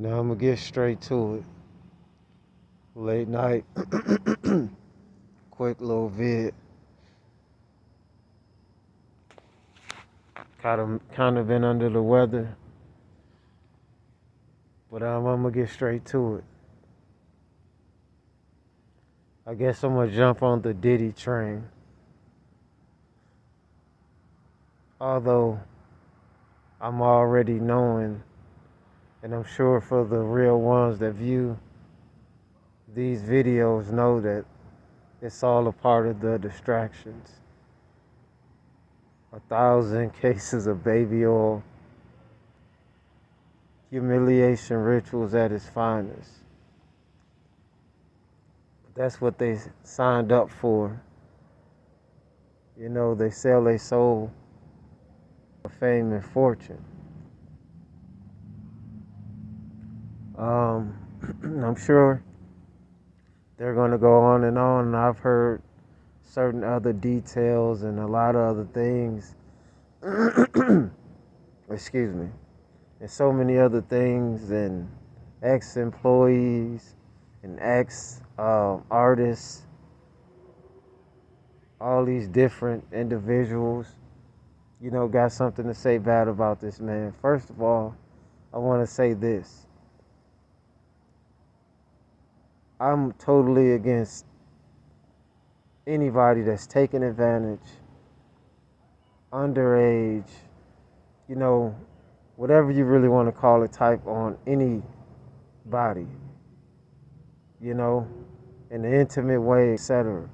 Now I'm gonna get straight to it. Late night, quick little vid. Kind of been under the weather, but I'm gonna get straight to it. I guess I'm gonna jump on the Diddy train. Although I'm already knowing, and I'm sure for the real ones that view these videos know that it's all a part of the distractions. 1,000 cases of baby oil, humiliation rituals at its finest. That's what they signed up for. You know, they sell their soul for fame and fortune. Um, I'm sure they're going to go on and on. And I've heard certain other details and a lot of other things. Excuse me. And so many other things, and ex-employees and ex-artists, all these different individuals, you know, got something to say bad about this man. First of all, I want to say this. I'm totally against anybody that's taking advantage, underage, you know, whatever you really want to call it, type on anybody, you know, in an intimate way, etc.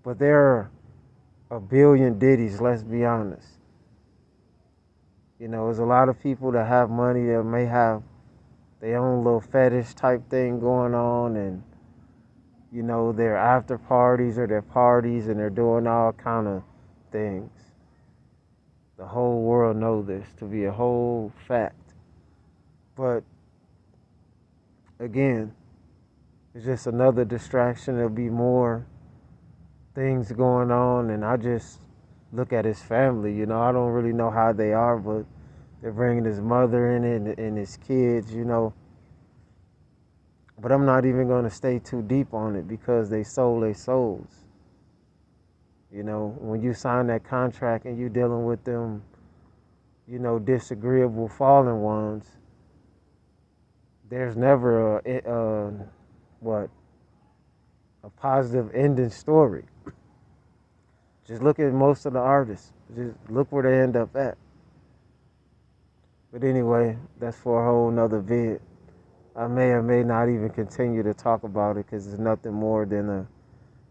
But there are a billion Diddies, let's be honest. You know, there's a lot of people that have money that may have their own little fetish type thing going on, and you know, their after parties or their parties, and they're doing all kind of things. The whole world know this to be a whole fact. But again, it's just another distraction. There'll be more things going on, and I just look at his family. You know, I don't really know how they are, but they're bringing his mother in it and his kids, you know. But I'm not even going to stay too deep on it because they sold their souls. You know, when you sign that contract and you dealing with them, you know, disagreeable fallen ones, there's never a positive ending story. Just look at most of the artists. Just look where they end up at. But anyway, that's for a whole nother vid. I may or may not even continue to talk about it because it's nothing more than a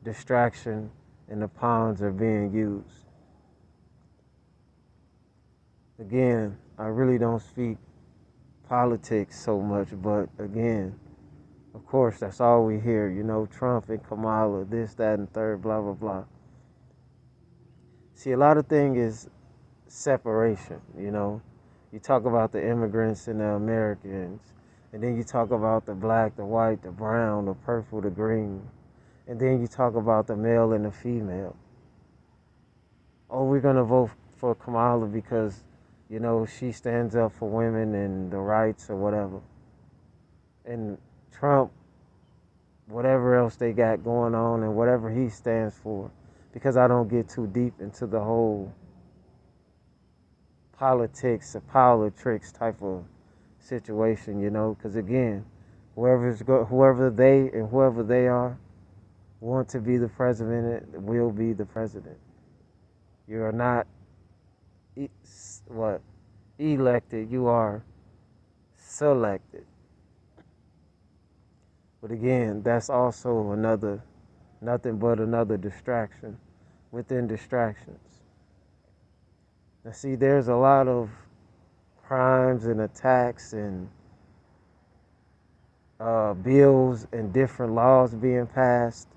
distraction, and the pawns are being used. Again, I really don't speak politics so much, but again, of course, that's all we hear. You know, Trump and Kamala, this, that, and third, blah, blah, blah. See, a lot of things is separation, you know. You talk about the immigrants and the Americans, and then you talk about the black, the white, the brown, the purple, the green. And then you talk about the male and the female. Oh, we're going to vote for Kamala because, you know, she stands up for women and the rights or whatever. And Trump, whatever else they got going on and whatever he stands for, because I don't get too deep into the whole politics or politics type of situation, you know, because again, whoever they are want to be the president will be the president. You are not elected, you are selected. But again, that's also nothing but another distraction within distractions. Now see, there's a lot of crimes and attacks and bills and different laws being passed.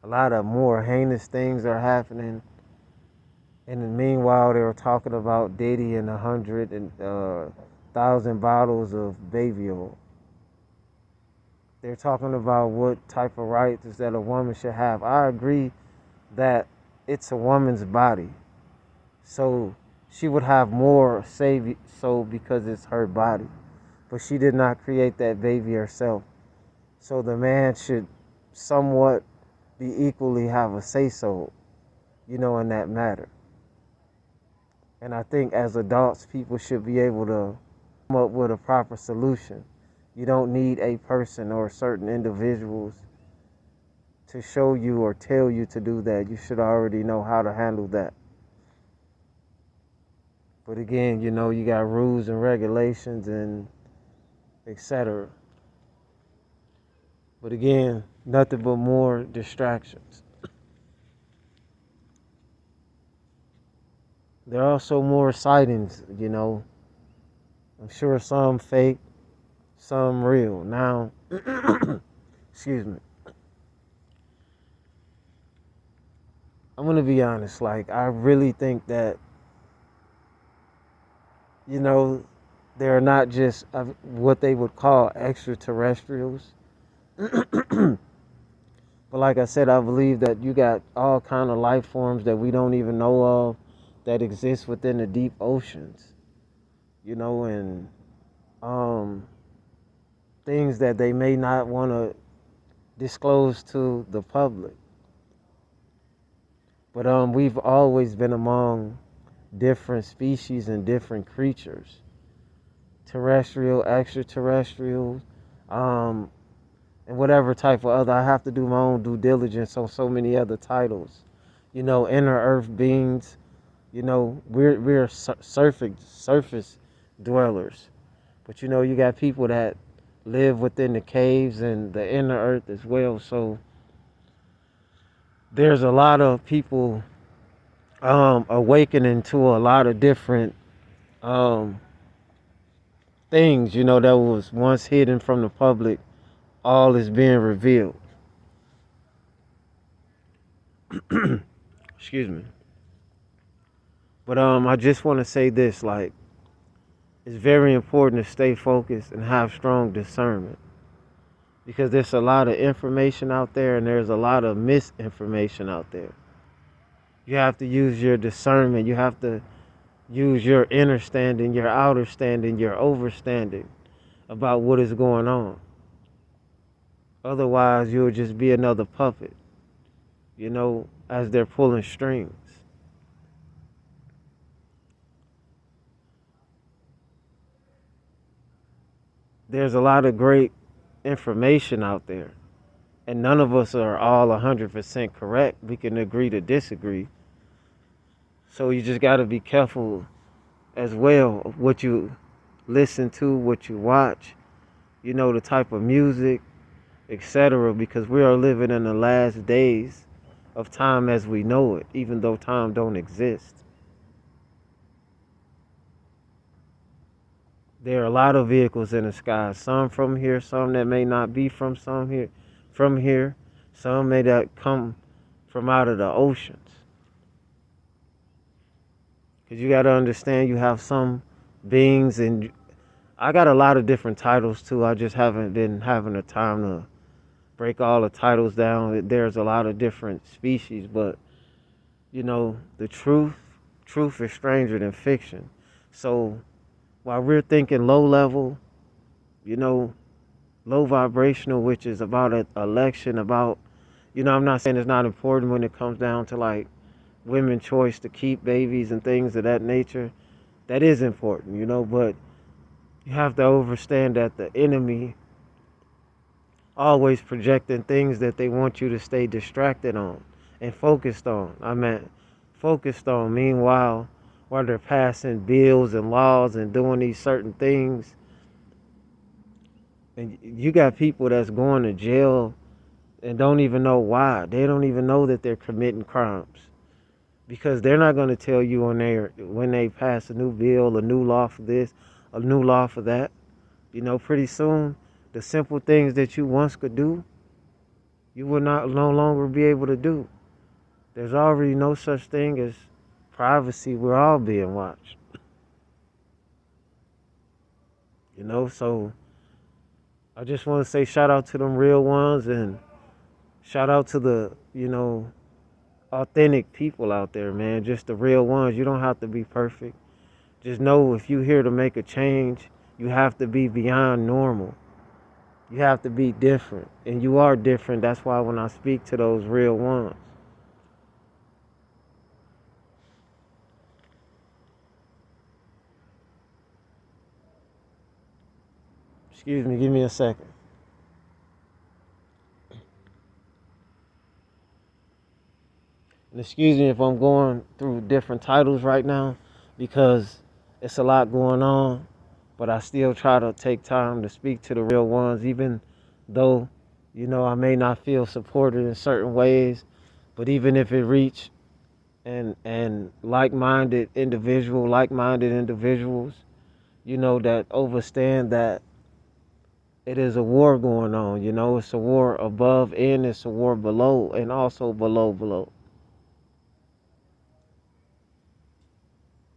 A lot of more heinous things are happening. And meanwhile, they were talking about Diddy and 100,000 bottles of baby oil. They're talking about what type of rights that a woman should have. I agree that it's a woman's body. So she would have more say so because it's her body. But she did not create that baby herself. So the man should somewhat be equally have a say so, in that matter. And I think as adults, people should be able to come up with a proper solution. You don't need a person or certain individuals to show you or tell you to do that. You should already know how to handle that. But again, you got rules and regulations and etc. But again, nothing but more distractions. There are also more sightings. I'm sure some fake, some real. Now, excuse me. I'm gonna be honest. Like, I really think that they're not just what they would call extraterrestrials. But like I said, I believe that you got all kind of life forms that we don't even know of that exist within the deep oceans. And um, things that they may not want to disclose to the public. But we've always been among different species and different creatures, terrestrial, extraterrestrial, um, and whatever type of other. I have to do my own due diligence on so many other titles. Inner Earth beings. We're surface dwellers, but you got people that live within the caves and the inner Earth as well. So there's a lot of people awakening to a lot of different um, things, that was once hidden from the public. All is being revealed. Excuse me. But I just want to say this, like, it's very important to stay focused and have strong discernment, because there's a lot of information out there and there's a lot of misinformation out there. You have to use your discernment. You have to use your inner standing, your outer standing, your overstanding about what is going on. Otherwise, you'll just be another puppet, as they're pulling strings. There's a lot of great information out there, and none of us are all 100% correct. We can agree to disagree. So you just got to be careful as well of what you listen to, what you watch, the type of music, etc. Because we are living in the last days of time as we know it, even though time don't exist. There are a lot of vehicles in the sky, some from here, some that may not be from here, some may not come from out of the oceans. Because you got to understand, you have some beings, and I got a lot of different titles too. I just haven't been having the time to break all the titles down. There's a lot of different species, but the truth is stranger than fiction. So while we're thinking low level, low vibrational, which is about an election, about, I'm not saying it's not important when it comes down to like women's choice to keep babies and things of that nature. That is important, but you have to understand that the enemy always projecting things that they want you to stay distracted on and focused on. Focused on. Meanwhile, while they're passing bills and laws and doing these certain things, and you got people that's going to jail and don't even know why. They don't even know that they're committing crimes, because they're not going to tell you when they pass a new bill, a new law for this, a new law for that. Pretty soon, the simple things that you once could do, you will no longer be able to do. There's already no such thing as privacy. We're all being watched. So I just want to say shout out to them real ones, and shout out to the, authentic people out there, man. Just the real ones. You don't have to be perfect. Just know if you're here to make a change, you have to be beyond normal. You have to be different. And you are different. That's why when I speak to those real ones, excuse me, give me a second. And excuse me if I'm going through different titles right now because it's a lot going on. But I still try to take time to speak to the real ones, even though, I may not feel supported in certain ways. But even if it reach and like-minded individuals, that overstand that it is a war going on. It's a war above and it's a war below and also below.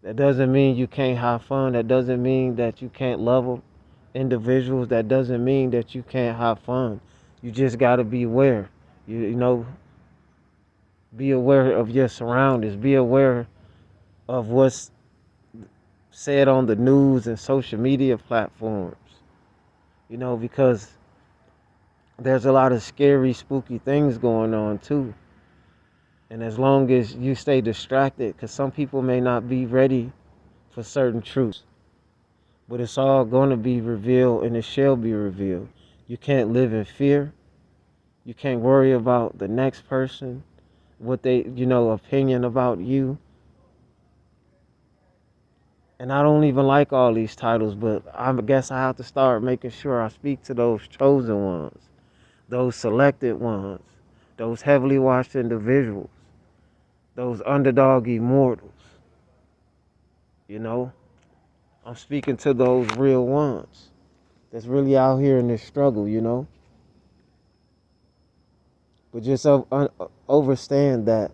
That doesn't mean you can't have fun. That doesn't mean that you can't love individuals. That doesn't mean that you can't have fun. You just got to be aware. Be aware of your surroundings. Be aware of what's said on the news and social media platforms. Because there's a lot of scary, spooky things going on too. And as long as you stay distracted, because some people may not be ready for certain truths, but it's all going to be revealed and it shall be revealed. You can't live in fear. You can't worry about the next person, what they, opinion about you. And I don't even like all these titles, but I guess I have to start making sure I speak to those chosen ones, those selected ones, those heavily watched individuals, those underdog immortals. I'm speaking to those real ones that's really out here in this struggle. But just understand that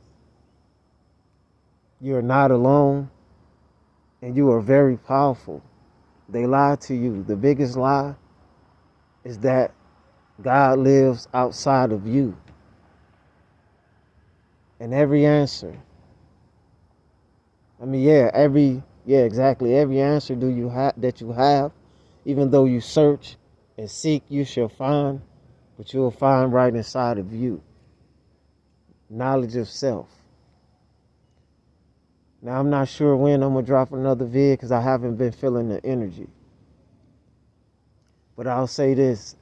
you're not alone and you are very powerful. They lied to you. The biggest lie is that God lives outside of you. And every answer, exactly. Every answer that you have, even though you search and seek, you shall find, but you'll find right inside of you. Knowledge of self. Now, I'm not sure when I'm going to drop another vid because I haven't been feeling the energy. But I'll say this,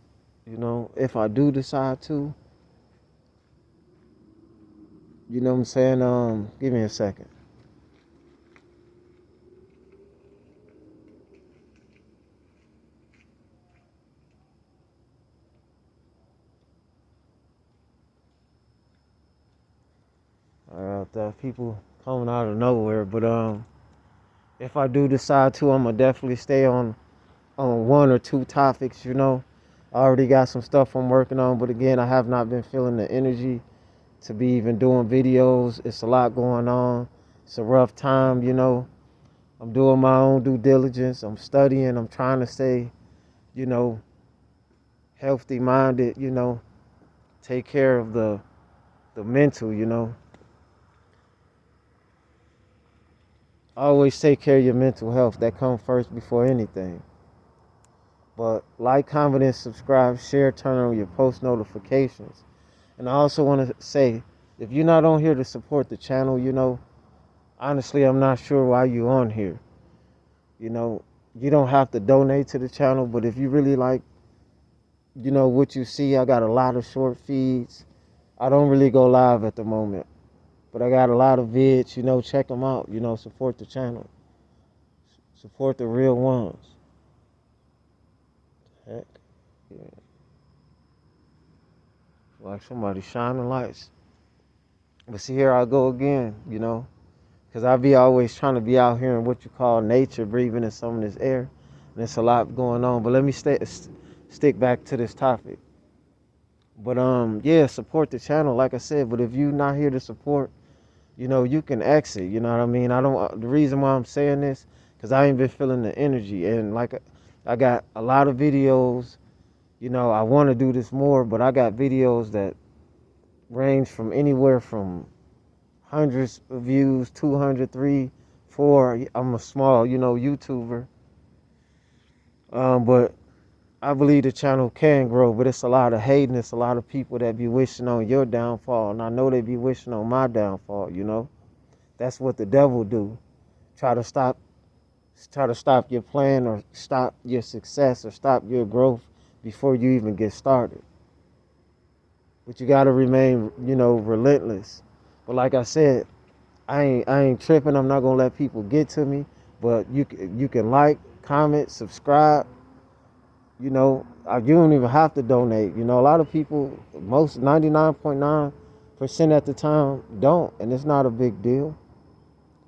if I do decide to, you know what I'm saying? Give me a second. People coming out of nowhere, but if I do decide to, I'm gonna definitely stay on one or two topics. I already got some stuff I'm working on, but again, I have not been feeling the energy to be even doing videos. It's a lot going on. It's a rough time. I'm doing my own due diligence. I'm studying. I'm trying to stay, you know, healthy minded. Take care of the mental. Always take care of your mental health. That comes first before anything. But like, comment, and subscribe, share, turn on your post notifications. And I also want to say, if you're not on here to support the channel, honestly, I'm not sure why you're on here. You don't have to donate to the channel, but if you really like, what you see, I got a lot of short feeds. I don't really go live at the moment, but I got a lot of vids, check them out, support the channel. Support the real ones. Heck, yeah. Like somebody shining lights. But see, here I go again, because I be always trying to be out here in what you call nature, breathing in some of this air. And there's a lot going on. But let me stick back to this topic. But yeah, support the channel, like I said. But if you're not here to support, you can exit. You know what I mean? The reason why I'm saying this, because I ain't been feeling the energy. And like, I got a lot of videos. I want to do this more, but I got videos that range from anywhere from hundreds of views, 200, 3, 4. I'm a small, YouTuber. But I believe the channel can grow, but it's a lot of hating. It's a lot of people that be wishing on your downfall, and I know they be wishing on my downfall. That's what the devil do. Try to stop your plan, or stop your success, or stop your growth before you even get started. But you gotta remain, relentless. But like I said, I ain't tripping. I'm not gonna let people get to me. But you can like, comment, subscribe. You don't even have to donate. A lot of people, most 99.9% at the time don't, and it's not a big deal.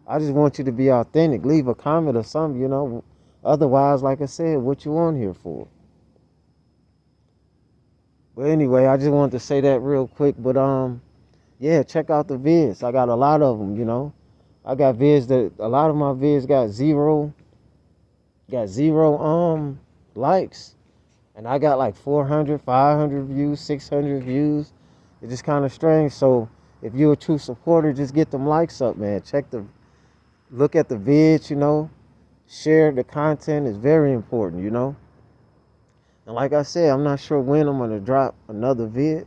I just want you to be authentic. Leave a comment or something. Otherwise, like I said, what you on here for? But anyway, I just wanted to say that real quick. But yeah, check out the vids. I got a lot of them. I got vids that a lot of my vids got zero likes, and I got like 400, 500 views, 600 views. It's just kind of strange. So if you're a true supporter, just get them likes up, man. Look at the vids. Share the content is very important. And like I said, I'm not sure when I'm gonna drop another vid.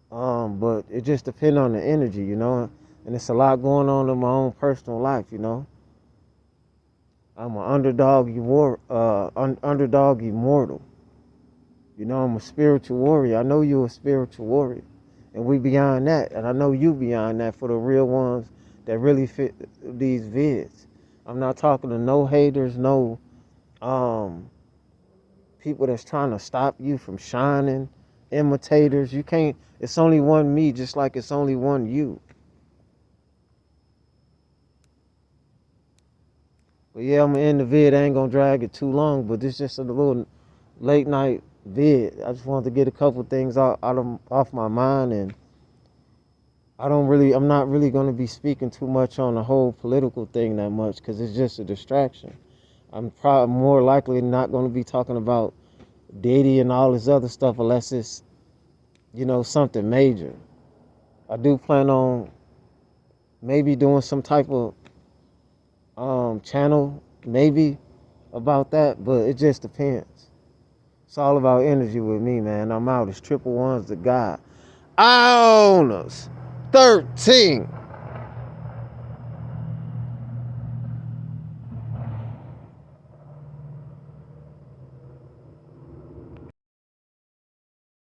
But it just depends on the energy. And it's a lot going on in my own personal life. I'm an underdog immortal. I'm a spiritual warrior. I know you're a spiritual warrior. And we beyond that. And I know you beyond that, for the real ones that really fit these vids. I'm not talking to no haters, no people that's trying to stop you from shining, imitators. You can't, it's only one me, just like it's only one you. But yeah, I'm gonna end the vid. I ain't gonna drag it too long, but this is just a little late night vid. I just wanted to get a couple things off my mind, and I'm not really gonna be speaking too much on the whole political thing that much, because it's just a distraction. I'm probably more likely not gonna be talking about Diddy and all this other stuff unless it's, something major. I do plan on maybe doing some type of channel, maybe, about that, but it just depends. It's all about energy with me, man. I'm out. It's triple ones to God. Owners 13.